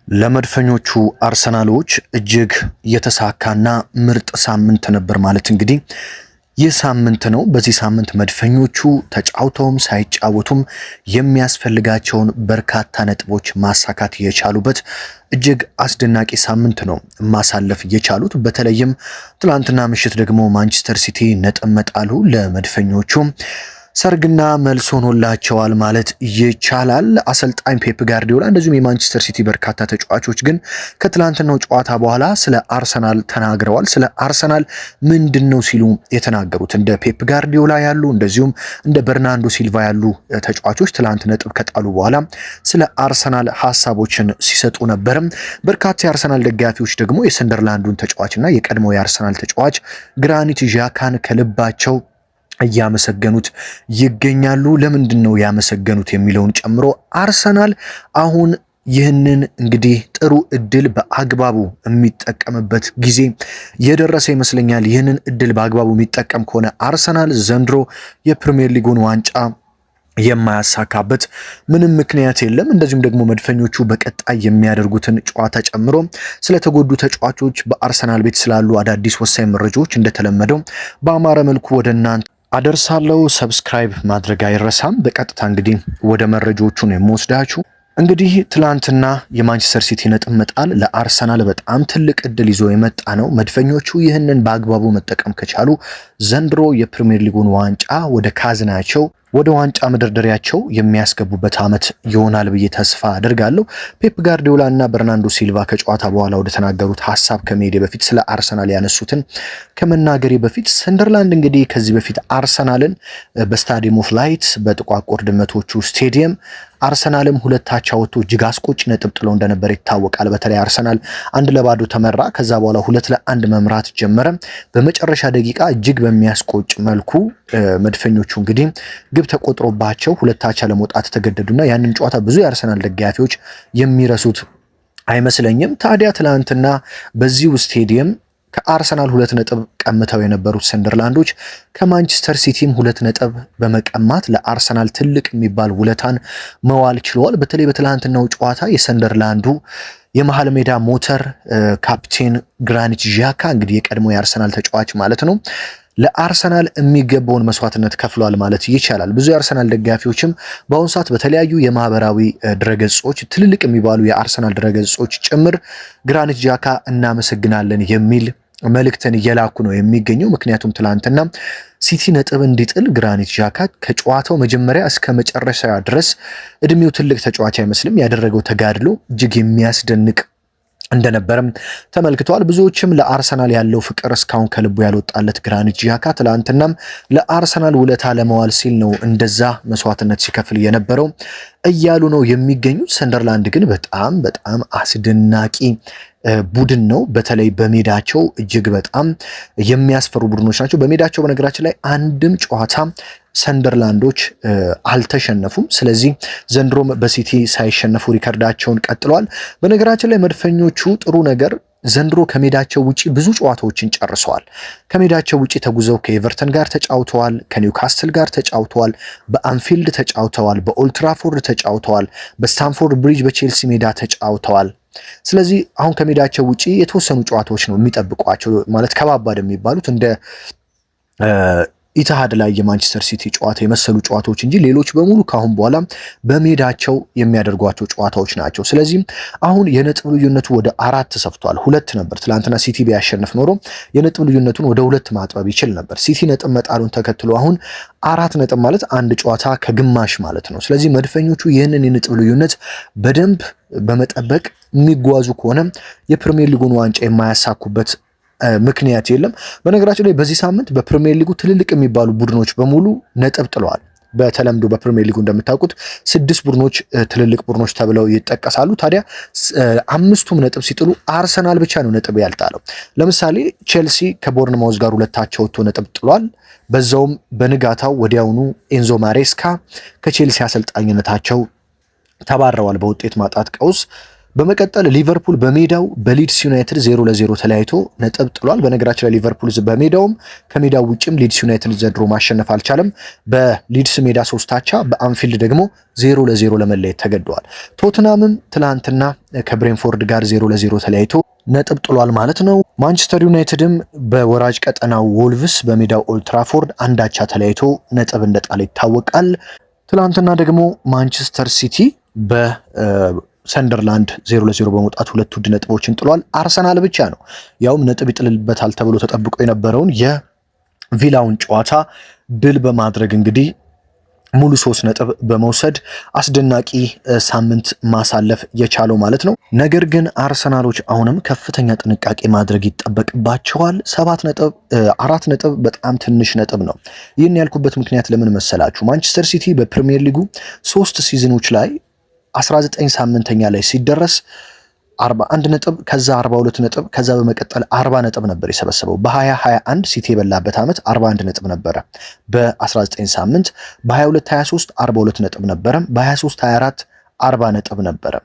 ለመድፈኞቹ አርሰናሎች እጅግ የተሳካና ምርጥ ሳምንት ነበር ማለት እንግዲህ ይህ ሳምንት ነው። በዚህ ሳምንት መድፈኞቹ ተጫውተውም ሳይጫወቱም የሚያስፈልጋቸውን በርካታ ነጥቦች ማሳካት የቻሉበት እጅግ አስደናቂ ሳምንት ነው ማሳለፍ የቻሉት። በተለይም ትላንትና ምሽት ደግሞ ማንቸስተር ሲቲ ነጥብ መጣሉ ለመድፈኞቹ ሰርግና መልስ ሆኖላቸዋል ማለት ይቻላል። አሰልጣኝ ፔፕ ጋርዲዮላ እንደዚሁም የማንቸስተር ሲቲ በርካታ ተጫዋቾች ግን ከትላንትናው ጨዋታ በኋላ ስለ አርሰናል ተናግረዋል። ስለ አርሰናል ምንድነው ሲሉ የተናገሩት እንደ ፔፕ ጋርዲዮላ ያሉ እንደዚሁም እንደ በርናንዶ ሲልቫ ያሉ ተጫዋቾች ትላንት ነጥብ ከጣሉ በኋላ ስለ አርሰናል ሀሳቦችን ሲሰጡ ነበር። በርካታ የአርሰናል ደጋፊዎች ደግሞ የሰንደርላንዱን ተጫዋችና የቀድሞው የአርሰናል ተጫዋች ግራኒት ዣካን ከልባቸው እያመሰገኑት ይገኛሉ። ለምንድን ነው ያመሰገኑት የሚለውን ጨምሮ አርሰናል አሁን ይህንን እንግዲህ ጥሩ እድል በአግባቡ የሚጠቀምበት ጊዜ የደረሰ ይመስለኛል። ይህንን እድል በአግባቡ የሚጠቀም ከሆነ አርሰናል ዘንድሮ የፕሪሚየር ሊጉን ዋንጫ የማያሳካበት ምንም ምክንያት የለም። እንደዚሁም ደግሞ መድፈኞቹ በቀጣይ የሚያደርጉትን ጨዋታ ጨምሮ ስለተጎዱ ተጫዋቾች በአርሰናል ቤት ስላሉ አዳዲስ ወሳኝ መረጃዎች እንደተለመደው በአማረ መልኩ ወደ እናንተ አደርሳለሁ። ሰብስክራይብ ማድረግ አይረሳም። በቀጥታ እንግዲህ ወደ መረጃዎቹ ነው የምወስዳችሁ። እንግዲህ ትላንትና የማንቸስተር ሲቲ ነጥብ መጣል ለአርሰናል በጣም ትልቅ እድል ይዞ የመጣ ነው። መድፈኞቹ ይህንን በአግባቡ መጠቀም ከቻሉ ዘንድሮ የፕሪሚየር ሊጉን ዋንጫ ወደ ካዝናቸው ወደ ዋንጫ መደርደሪያቸው የሚያስገቡበት ዓመት ይሆናል ብዬ ተስፋ አድርጋለሁ። ፔፕ ጋርዲዮላ እና በርናንዶ ሲልቫ ከጨዋታ በኋላ ወደ ተናገሩት ሀሳብ ከመሄዴ በፊት ስለ አርሰናል ያነሱትን ከመናገሬ በፊት ሰንደርላንድ እንግዲህ ከዚህ በፊት አርሰናልን በስታዲየም ኦፍ ላይት በጥቋቁር ድመቶቹ ስቴዲየም አርሰናልም ሁለታቻ ወጥቶ እጅግ አስቆጭ ነጥብ ጥሎ እንደነበር ይታወቃል። በተለይ አርሰናል 1-0 ተመራ። ከዛ በኋላ 2-1 መምራት ጀመረ። በመጨረሻ ደቂቃ እጅግ በሚያስቆጭ መልኩ መድፈኞቹ እንግዲህ ግብ ተቆጥሮባቸው ሁለታቻ ለመውጣት ተገደዱና ያንን ጨዋታ ብዙ የአርሰናል ደጋፊዎች የሚረሱት አይመስለኝም። ታዲያ ትላንትና በዚሁ ስቴዲየም ከአርሰናል 2 ነጥብ ቀምተው የነበሩት ሰንደርላንዶች ከማንቸስተር ሲቲም 2 ነጥብ በመቀማት ለአርሰናል ትልቅ የሚባል ውለታን መዋል ችለዋል። በተለይ በትላንትናው ጨዋታ የሰንደርላንዱ የመሃል ሜዳ ሞተር ካፕቴን ግራኒት ዣካ እንግዲህ የቀድሞ የአርሰናል ተጫዋች ማለት ነው ለአርሰናል የሚገባውን መስዋዕትነት ከፍሏል ማለት ይቻላል። ብዙ የአርሰናል ደጋፊዎችም በአሁኑ ሰዓት በተለያዩ የማህበራዊ ድረገጾች ትልልቅ የሚባሉ የአርሰናል ድረገጾች ጭምር ግራኒት ዣካ እናመሰግናለን የሚል መልእክትን እየላኩ ነው የሚገኘው። ምክንያቱም ትላንትና ሲቲ ነጥብ እንዲጥል ግራኒት ዣካ ከጨዋታው መጀመሪያ እስከ መጨረሻ ድረስ እድሜው ትልቅ ተጫዋች አይመስልም። ያደረገው ተጋድሎ እጅግ የሚያስደንቅ እንደነበረም ተመልክቷል። ብዙዎችም ለአርሰናል ያለው ፍቅር እስካሁን ከልቡ ያልወጣለት ግራኒት ዣካ ትላንትናም ለአርሰናል ውለታ ለመዋል ሲል ነው እንደዛ መስዋዕትነት ሲከፍል የነበረው እያሉ ነው የሚገኙት። ሰንደርላንድ ግን በጣም አስደናቂ ቡድን ነው። በተለይ በሜዳቸው እጅግ በጣም የሚያስፈሩ ቡድኖች ናቸው። በሜዳቸው በነገራችን ላይ አንድም ጨዋታ ሰንደርላንዶች አልተሸነፉም። ስለዚህ ዘንድሮም በሲቲ ሳይሸነፉ ሪከርዳቸውን ቀጥለዋል። በነገራችን ላይ መድፈኞቹ ጥሩ ነገር ዘንድሮ ከሜዳቸው ውጪ ብዙ ጨዋታዎችን ጨርሰዋል። ከሜዳቸው ውጪ ተጉዘው ከኤቨርተን ጋር ተጫውተዋል፣ ከኒውካስትል ጋር ተጫውተዋል፣ በአንፊልድ ተጫውተዋል፣ በኦልትራፎርድ ተጫውተዋል፣ በስታንፎርድ ብሪጅ በቼልሲ ሜዳ ተጫውተዋል። ስለዚህ አሁን ከሜዳቸው ውጪ የተወሰኑ ጨዋታዎች ነው የሚጠብቋቸው ማለት ከባባድ የሚባሉት እንደ ኢትሃድ ላይ የማንቸስተር ሲቲ ጨዋታ የመሰሉ ጨዋታዎች እንጂ ሌሎች በሙሉ ካሁን በኋላ በሜዳቸው የሚያደርጓቸው ጨዋታዎች ናቸው። ስለዚህ አሁን የነጥብ ልዩነቱ ወደ 4 ሰፍቷል። 2 ነበር ትላንትና ሲቲ ቢያሸንፍ ኖሮ የነጥብ ልዩነቱን ወደ 2 ማጥበብ ይችል ነበር። ሲቲ ነጥብ መጣሉን ተከትሎ አሁን 4 ነጥብ ማለት አንድ ጨዋታ ከግማሽ ማለት ነው። ስለዚህ መድፈኞቹ ይህንን የነጥብ ልዩነት በደንብ በመጠበቅ የሚጓዙ ከሆነ የፕሪሚየር ሊጉን ዋንጫ የማያሳኩበት ምክንያት የለም። በነገራችን ላይ በዚህ ሳምንት በፕሪሚየር ሊጉ ትልልቅ የሚባሉ ቡድኖች በሙሉ ነጥብ ጥለዋል። በተለምዶ በፕሪሚየር ሊጉ እንደምታውቁት 6 ቡድኖች ትልልቅ ቡድኖች ተብለው ይጠቀሳሉ። ታዲያ 5ቱም ነጥብ ሲጥሉ አርሰናል ብቻ ነው ነጥብ ያልጣለው። ለምሳሌ ቼልሲ ከቦርንማውዝ ጋር 2 ወጥቶ ነጥብ ጥሏል። በዛውም በንጋታው ወዲያውኑ ኤንዞ ማሬስካ ከቼልሲ አሰልጣኝነታቸው ተባረዋል በውጤት ማጣት ቀውስ። በመቀጠል ሊቨርፑል በሜዳው በሊድስ ዩናይትድ 0-0 ተለያይቶ ነጥብ ጥሏል። በነገራችን ላይ ሊቨርፑል በሜዳውም ከሜዳው ውጭም ሊድስ ዩናይትድ ዘንድሮ ማሸነፍ አልቻለም። በሊድስ ሜዳ 3 አቻ፣ በአንፊልድ ደግሞ 0-0 ለመለየት ተገደዋል። ቶትናምም ትላንትና ከብሬንፎርድ ጋር 0-0 ተለያይቶ ነጥብ ጥሏል ማለት ነው። ማንቸስተር ዩናይትድም በወራጅ ቀጠናው ወልቭስ በሜዳው ኦልትራፎርድ 1 አቻ ተለያይቶ ነጥብ እንደጣለ ይታወቃል። ትላንትና ደግሞ ማንቸስተር ሲቲ ሰንደርላንድ 0-0 በመውጣት 2 ውድ ነጥቦችን ጥሏል። አርሰናል ብቻ ነው ያውም ነጥብ ይጥልበታል ተብሎ ተጠብቆ የነበረውን የቪላውን ጨዋታ ድል በማድረግ እንግዲህ ሙሉ 3 ነጥብ በመውሰድ አስደናቂ ሳምንት ማሳለፍ የቻለው ማለት ነው። ነገር ግን አርሰናሎች አሁንም ከፍተኛ ጥንቃቄ ማድረግ ይጠበቅባቸዋል። 4 ነጥብ በጣም ትንሽ ነጥብ ነው። ይህን ያልኩበት ምክንያት ለምን መሰላችሁ? ማንቸስተር ሲቲ በፕሪሚየር ሊጉ 3 ሲዝኖች ላይ 19 ሳምንተኛ ላይ ሲደረስ 41 ነጥብ ከዛ 42 ነጥብ ከዛ በመቀጠል 40 ነጥብ ነበር የሰበሰበው። በ2021 ሲቲ የበላበት ዓመት 41 ነጥብ ነበረ በ19 ሳምንት። በ22-23 42 ነጥብ ነበረ። በ23-24 40 ነጥብ ነበረ።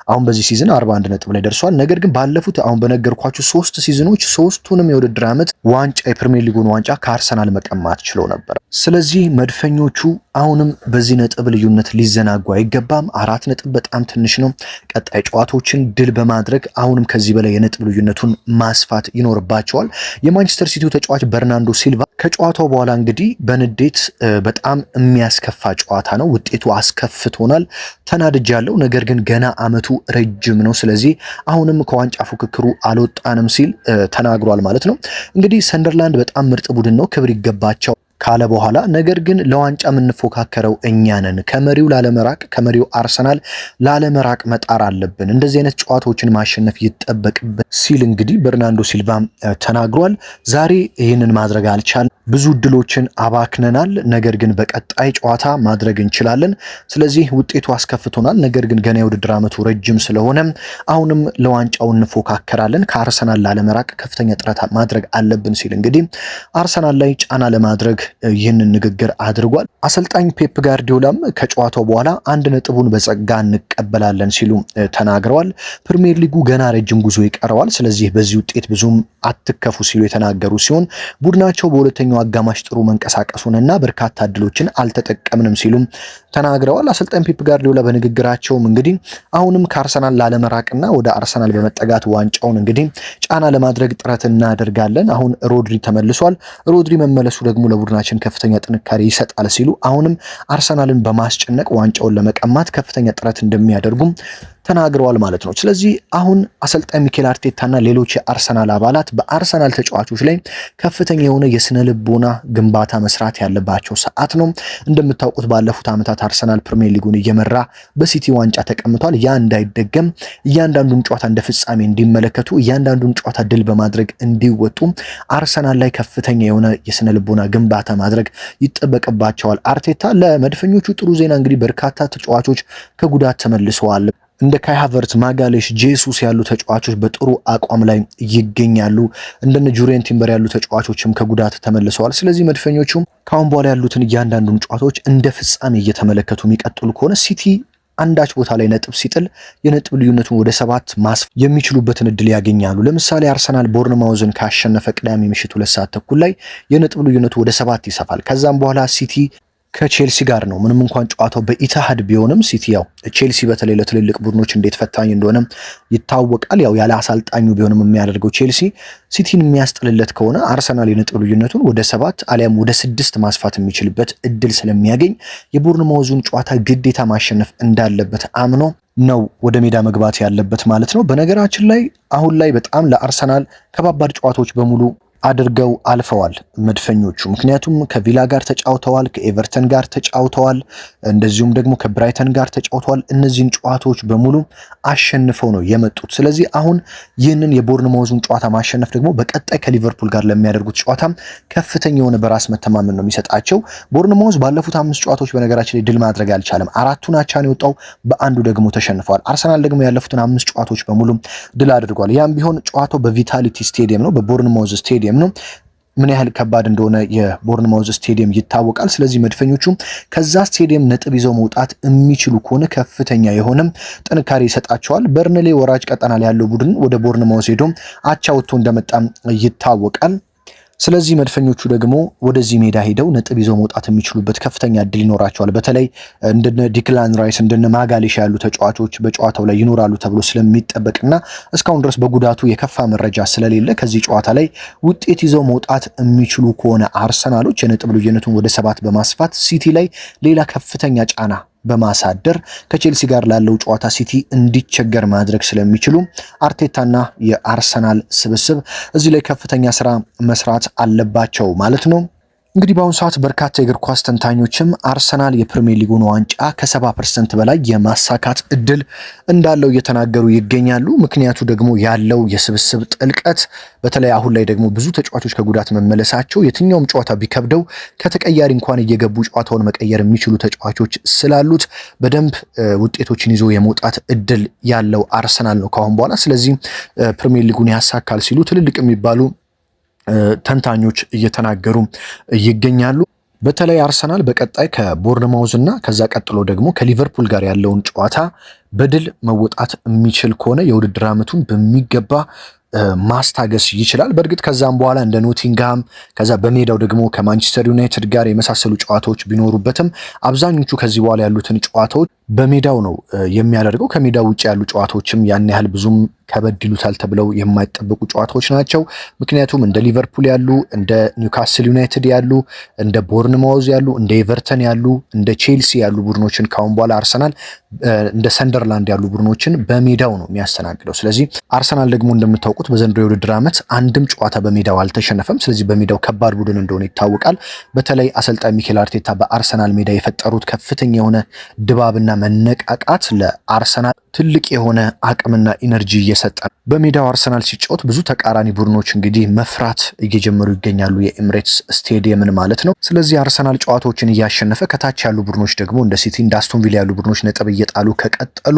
አሁን በዚህ ሲዝን 41 ነጥብ ላይ ደርሷል። ነገር ግን ባለፉት አሁን በነገርኳችሁ 3 ሲዝኖች 3ቱንም የውድድር ዓመት ዋንጫ የፕሪሚየር ሊጉን ዋንጫ ከአርሰናል መቀማት ችሎ ነበር። ስለዚህ መድፈኞቹ አሁንም በዚህ ነጥብ ልዩነት ሊዘናጉ አይገባም። 4 ነጥብ በጣም ትንሽ ነው። ቀጣይ ጨዋታዎችን ድል በማድረግ አሁንም ከዚህ በላይ የነጥብ ልዩነቱን ማስፋት ይኖርባቸዋል። የማንቸስተር ሲቲው ተጫዋች በርናንዶ ሲልቫ ከጨዋታው በኋላ እንግዲህ በንዴት በጣም የሚያስከፋ ጨዋታ ነው፣ ውጤቱ አስከፍቶናል፣ ተናድጃለሁ፣ ነገር ግን ገና አመቱ ረጅም ነው፣ ስለዚህ አሁንም ከዋንጫ ፉክክሩ አልወጣንም ሲል ተናግሯል ማለት ነው። እንግዲህ ሰንደርላንድ በጣም ምርጥ ቡድን ነው፣ ክብር ይገባቸው ካለ በኋላ ነገር ግን ለዋንጫ የምንፎካከረው እኛ ነን፣ ከመሪው ላለመራቅ ከመሪው አርሰናል ላለመራቅ መጣር አለብን፣ እንደዚህ አይነት ጨዋታዎችን ማሸነፍ ይጠበቅብን ሲል እንግዲህ በርናንዶ ሲልቫ ተናግሯል። ዛሬ ይህንን ማድረግ አልቻልንም፣ ብዙ እድሎችን አባክነናል፣ ነገር ግን በቀጣይ ጨዋታ ማድረግ እንችላለን፣ ስለዚህ ውጤቱ አስከፍቶናል፣ ነገር ግን ገና የውድድር ዓመቱ ረጅም ስለሆነ አሁንም ለዋንጫው እንፎካከራለን፣ ከአርሰናል ላለመራቅ ከፍተኛ ጥረት ማድረግ አለብን ሲል እንግዲህ አርሰናል ላይ ጫና ለማድረግ ይህንን ንግግር አድርጓል። አሰልጣኝ ፔፕ ጋርዲዮላም ከጨዋታው በኋላ 1 ነጥቡን በጸጋ እንቀበላለን ሲሉ ተናግረዋል። ፕሪሚየር ሊጉ ገና ረጅም ጉዞ ይቀረዋል፣ ስለዚህ በዚህ ውጤት ብዙም አትከፉ ሲሉ የተናገሩ ሲሆን ቡድናቸው በሁለተኛው አጋማሽ ጥሩ መንቀሳቀሱንና በርካታ እድሎችን አልተጠቀምንም ሲሉ ተናግረዋል። አሰልጣኝ ፔፕ ጋርዲዮላ በንግግራቸውም እንግዲህ አሁንም ከአርሰናል ላለመራቅና ወደ አርሰናል በመጠጋት ዋንጫውን እንግዲህ ጫና ለማድረግ ጥረት እናደርጋለን። አሁን ሮድሪ ተመልሷል። ሮድሪ መመለሱ ደግሞ ለቡድናችን ከፍተኛ ጥንካሬ ይሰጣል ሲሉ አሁንም አርሰናልን በማስጨነቅ ዋንጫውን ለመቀማት ከፍተኛ ጥረት እንደሚያደርጉም ተናግረዋል ማለት ነው። ስለዚህ አሁን አሰልጣኝ ሚኬል አርቴታና ሌሎች የአርሰናል አባላት በአርሰናል ተጫዋቾች ላይ ከፍተኛ የሆነ የስነ ልቦና ግንባታ መስራት ያለባቸው ሰዓት ነው። እንደምታውቁት ባለፉት ዓመታት አርሰናል ፕሪሚየር ሊጉን እየመራ በሲቲ ዋንጫ ተቀምጧል። ያ እንዳይደገም እያንዳንዱን ጨዋታ እንደ ፍጻሜ እንዲመለከቱ እያንዳንዱን ጨዋታ ድል በማድረግ እንዲወጡ አርሰናል ላይ ከፍተኛ የሆነ የስነ ልቦና ግንባታ ማድረግ ይጠበቅባቸዋል። አርቴታ ለመድፈኞቹ ጥሩ ዜና እንግዲህ በርካታ ተጫዋቾች ከጉዳት ተመልሰዋል። እንደ ካይ ሃቨርትዝ፣ ማጋሌሽ፣ ጄሱስ ያሉ ተጫዋቾች በጥሩ አቋም ላይ ይገኛሉ። እንደነ ጁሪየን ቲምበር ያሉ ተጫዋቾችም ከጉዳት ተመልሰዋል። ስለዚህ መድፈኞቹ ካሁን በኋላ ያሉትን እያንዳንዱን ጨዋታዎች እንደ ፍጻሜ እየተመለከቱ የሚቀጥሉ ከሆነ ሲቲ አንዳች ቦታ ላይ ነጥብ ሲጥል የነጥብ ልዩነቱን ወደ 7 ማስፋት የሚችሉበትን እድል ያገኛሉ። ለምሳሌ አርሰናል ቦርንማውዝን ካሸነፈ ቅዳሜ ምሽት 2 ሰዓት ተኩል ላይ የነጥብ ልዩነቱ ወደ 7 ይሰፋል። ከዛም በኋላ ሲቲ ከቼልሲ ጋር ነው። ምንም እንኳን ጨዋታው በኢትሃድ ቢሆንም ሲቲ ያው ቼልሲ በተለይ ለትልልቅ ቡድኖች እንዴት ፈታኝ እንደሆነ ይታወቃል። ያው ያለ አሳልጣኙ ቢሆንም የሚያደርገው ቼልሲ ሲቲን የሚያስጥልለት ከሆነ አርሰናል የነጥብ ልዩነቱን ወደ 7 አሊያም ወደ 6 ማስፋት የሚችልበት እድል ስለሚያገኝ የቦርንማውዙን ጨዋታ ግዴታ ማሸነፍ እንዳለበት አምኖ ነው ወደ ሜዳ መግባት ያለበት ማለት ነው። በነገራችን ላይ አሁን ላይ በጣም ለአርሰናል ከባባድ ጨዋታዎች በሙሉ አድርገው አልፈዋል መድፈኞቹ። ምክንያቱም ከቪላ ጋር ተጫውተዋል፣ ከኤቨርተን ጋር ተጫውተዋል፣ እንደዚሁም ደግሞ ከብራይተን ጋር ተጫውተዋል። እነዚህን ጨዋታዎች በሙሉ አሸንፈው ነው የመጡት። ስለዚህ አሁን ይህንን የቦርንማውዙን ጨዋታ ማሸነፍ ደግሞ በቀጣይ ከሊቨርፑል ጋር ለሚያደርጉት ጨዋታም ከፍተኛ የሆነ በራስ መተማመን ነው የሚሰጣቸው። ቦርንማውዝ ባለፉት 5 ጨዋታዎች በነገራችን ላይ ድል ማድረግ አልቻለም። 4ቱን አቻ ነው የወጣው፣ በአንዱ ደግሞ ተሸንፈዋል። አርሰናል ደግሞ ያለፉትን 5 ጨዋታዎች በሙሉ ድል አድርጓል። ያም ቢሆን ጨዋታው በቪታሊቲ ስቴዲየም ነው፣ በቦርንማውዝ ስቴዲየም ነው። ምን ያህል ከባድ እንደሆነ የቦርንማውዝ ስቴዲየም ይታወቃል። ስለዚህ መድፈኞቹ ከዛ ስቴዲየም ነጥብ ይዘው መውጣት የሚችሉ ከሆነ ከፍተኛ የሆነ ጥንካሬ ይሰጣቸዋል። በርንሌ ወራጅ ቀጠና ላይ ያለው ቡድን ወደ ቦርንማውዝ ሄዶ አቻ ወጥቶ እንደመጣም ይታወቃል። ስለዚህ መድፈኞቹ ደግሞ ወደዚህ ሜዳ ሄደው ነጥብ ይዘው መውጣት የሚችሉበት ከፍተኛ እድል ይኖራቸዋል። በተለይ እንደነ ዲክላን ራይስ እንደነ ማጋሌሽ ያሉ ተጫዋቾች በጨዋታው ላይ ይኖራሉ ተብሎ ስለሚጠበቅና እስካሁን ድረስ በጉዳቱ የከፋ መረጃ ስለሌለ ከዚህ ጨዋታ ላይ ውጤት ይዘው መውጣት የሚችሉ ከሆነ አርሰናሎች የነጥብ ልዩነቱን ወደ 7 በማስፋት ሲቲ ላይ ሌላ ከፍተኛ ጫና በማሳደር ከቼልሲ ጋር ላለው ጨዋታ ሲቲ እንዲቸገር ማድረግ ስለሚችሉ አርቴታና የአርሰናል ስብስብ እዚህ ላይ ከፍተኛ ስራ መስራት አለባቸው ማለት ነው። እንግዲህ በአሁኑ ሰዓት በርካታ የእግር ኳስ ተንታኞችም አርሰናል የፕሪሚየር ሊጉን ዋንጫ ከ70% በላይ የማሳካት እድል እንዳለው እየተናገሩ ይገኛሉ። ምክንያቱ ደግሞ ያለው የስብስብ ጥልቀት፣ በተለይ አሁን ላይ ደግሞ ብዙ ተጫዋቾች ከጉዳት መመለሳቸው፣ የትኛውም ጨዋታ ቢከብደው ከተቀያሪ እንኳን እየገቡ ጨዋታውን መቀየር የሚችሉ ተጫዋቾች ስላሉት በደንብ ውጤቶችን ይዞ የመውጣት እድል ያለው አርሰናል ነው ካሁን በኋላ። ስለዚህ ፕሪሚየር ሊጉን ያሳካል ሲሉ ትልልቅ የሚባሉ ተንታኞች እየተናገሩ ይገኛሉ። በተለይ አርሰናል በቀጣይ ከቦርንማውዝ እና ከዛ ቀጥሎ ደግሞ ከሊቨርፑል ጋር ያለውን ጨዋታ በድል መወጣት የሚችል ከሆነ የውድድር ዓመቱን በሚገባ ማስታገስ ይችላል። በእርግጥ ከዛም በኋላ እንደ ኖቲንግሃም ከዛ በሜዳው ደግሞ ከማንቸስተር ዩናይትድ ጋር የመሳሰሉ ጨዋታዎች ቢኖሩበትም አብዛኞቹ ከዚህ በኋላ ያሉትን ጨዋታዎች በሜዳው ነው የሚያደርገው። ከሜዳው ውጭ ያሉ ጨዋታዎችም ያን ያህል ብዙም ከበድ ይሉታል ተብለው የማይጠበቁ ጨዋታዎች ናቸው። ምክንያቱም እንደ ሊቨርፑል ያሉ፣ እንደ ኒውካስል ዩናይትድ ያሉ፣ እንደ ቦርንማውዝ ያሉ፣ እንደ ኤቨርተን ያሉ፣ እንደ ቼልሲ ያሉ ቡድኖችን ካሁን በኋላ አርሰናል እንደ ሰንደርላንድ ያሉ ቡድኖችን በሜዳው ነው የሚያስተናግደው። ስለዚህ አርሰናል ደግሞ እንደምታውቁት በዘንድሮ የውድድር ዓመት አንድም ጨዋታ በሜዳው አልተሸነፈም። ስለዚህ በሜዳው ከባድ ቡድን እንደሆነ ይታወቃል። በተለይ አሰልጣኝ ሚኬል አርቴታ በአርሰናል ሜዳ የፈጠሩት ከፍተኛ የሆነ ድባብና መነቃቃት ለአርሰናል ትልቅ የሆነ አቅምና ኢነርጂ እየሰጠ ነው። በሜዳው አርሰናል ሲጫወት ብዙ ተቃራኒ ቡድኖች እንግዲህ መፍራት እየጀመሩ ይገኛሉ፣ የኤምሬትስ ስቴዲየምን ማለት ነው። ስለዚህ አርሰናል ጨዋታዎችን እያሸነፈ ከታች ያሉ ቡድኖች ደግሞ እንደ ሲቲ እንደ አስቶን ቪላ ያሉ ቡድኖች ነጥብ እየጣሉ ከቀጠሉ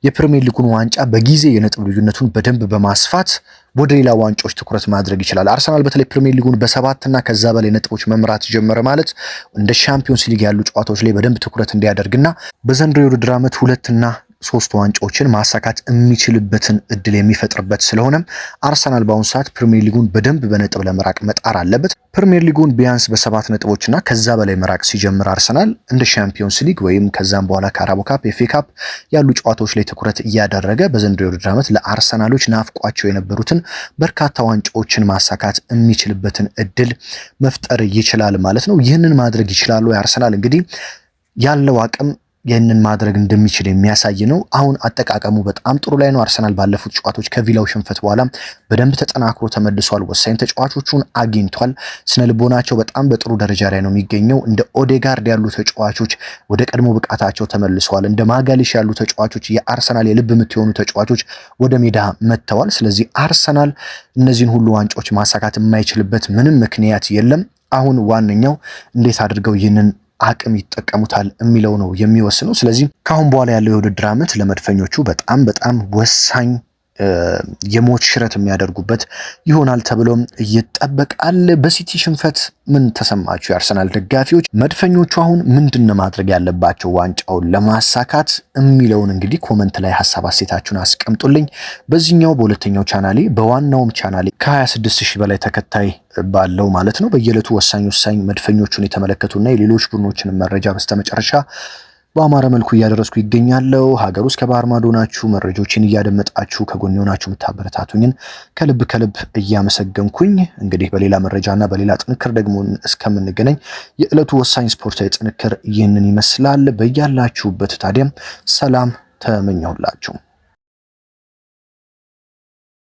የፕሪሚየር ሊጉን ዋንጫ በጊዜ የነጥብ ልዩነቱን በደንብ በማስፋት ወደ ሌላ ዋንጫዎች ትኩረት ማድረግ ይችላል። አርሰናል በተለይ ፕሪሚየር ሊጉን በ7 እና ከዛ በላይ ነጥቦች መምራት ጀመረ ማለት እንደ ሻምፒዮንስ ሊግ ያሉ ጨዋታዎች ላይ በደንብ ትኩረት እንዲያደርግና በዘንድሮ የውድድር ዓመት 2 እና 3 ዋንጫዎችን ማሳካት የሚችልበትን እድል የሚፈጥርበት ስለሆነም አርሰናል በአሁኑ ሰዓት ፕሪሚየር ሊጉን በደንብ በነጥብ ለመራቅ መጣር አለበት። ፕሪሚየር ሊጉን ቢያንስ በ7 ነጥቦችና ከዛ በላይ መራቅ ሲጀምር አርሰናል እንደ ሻምፒዮንስ ሊግ ወይም ከዛም በኋላ ካራቦ ካፕ፣ ኤፍኤ ካፕ ያሉ ጨዋታዎች ላይ ትኩረት እያደረገ በዘንድሮ የውድድር ዓመት ለአርሰናሎች ናፍቋቸው የነበሩትን በርካታ ዋንጫዎችን ማሳካት የሚችልበትን እድል መፍጠር ይችላል ማለት ነው። ይህንን ማድረግ ይችላሉ። የአርሰናል እንግዲህ ያለው አቅም ይህንን ማድረግ እንደሚችል የሚያሳይ ነው። አሁን አጠቃቀሙ በጣም ጥሩ ላይ ነው። አርሰናል ባለፉት ጨዋታዎች ከቪላው ሽንፈት በኋላ በደንብ ተጠናክሮ ተመልሷል። ወሳኝ ተጫዋቾቹን አግኝቷል። ስነ ልቦናቸው በጣም በጥሩ ደረጃ ላይ ነው የሚገኘው። እንደ ኦዴጋርድ ያሉ ተጫዋቾች ወደ ቀድሞ ብቃታቸው ተመልሰዋል። እንደ ማጋሊሽ ያሉ ተጫዋቾች የአርሰናል የልብ ምት የሆኑ ተጫዋቾች ወደ ሜዳ መጥተዋል። ስለዚህ አርሰናል እነዚህን ሁሉ ዋንጫዎች ማሳካት የማይችልበት ምንም ምክንያት የለም። አሁን ዋነኛው እንዴት አድርገው ይህንን አቅም ይጠቀሙታል የሚለው ነው የሚወስነው። ስለዚህ ካሁን በኋላ ያለው የውድድር ዓመት ለመድፈኞቹ በጣም ወሳኝ የሞት ሽረት የሚያደርጉበት ይሆናል ተብሎም ይጠበቃል። በሲቲ ሽንፈት ምን ተሰማችሁ የአርሰናል ደጋፊዎች? መድፈኞቹ አሁን ምንድነው ማድረግ ያለባቸው ዋንጫውን ለማሳካት የሚለውን እንግዲህ ኮመንት ላይ ሐሳብ አስተያየታችሁን አስቀምጡልኝ። በዚህኛው በሁለተኛው ቻናሌ በዋናውም ቻናሌ ከ26000 በላይ ተከታይ ባለው ማለት ነው በየዕለቱ ወሳኝ መድፈኞቹን የተመለከቱና የሌሎች ቡድኖችን መረጃ በስተመጨረሻ በአማረ መልኩ እያደረስኩ ይገኛለሁ። ሀገር ውስጥ ከባህር ማዶ ናችሁ መረጃዎችን እያደመጣችሁ ከጎን ሆናችሁ የምታበረታቱኝን ከልብ እያመሰገንኩኝ እንግዲህ በሌላ መረጃና በሌላ ጥንክር ደግሞ እስከምንገናኝ የዕለቱ ወሳኝ ስፖርታዊ ጥንክር ይህንን ይመስላል። በያላችሁበት ታዲያም ሰላም ተመኘሁላችሁ።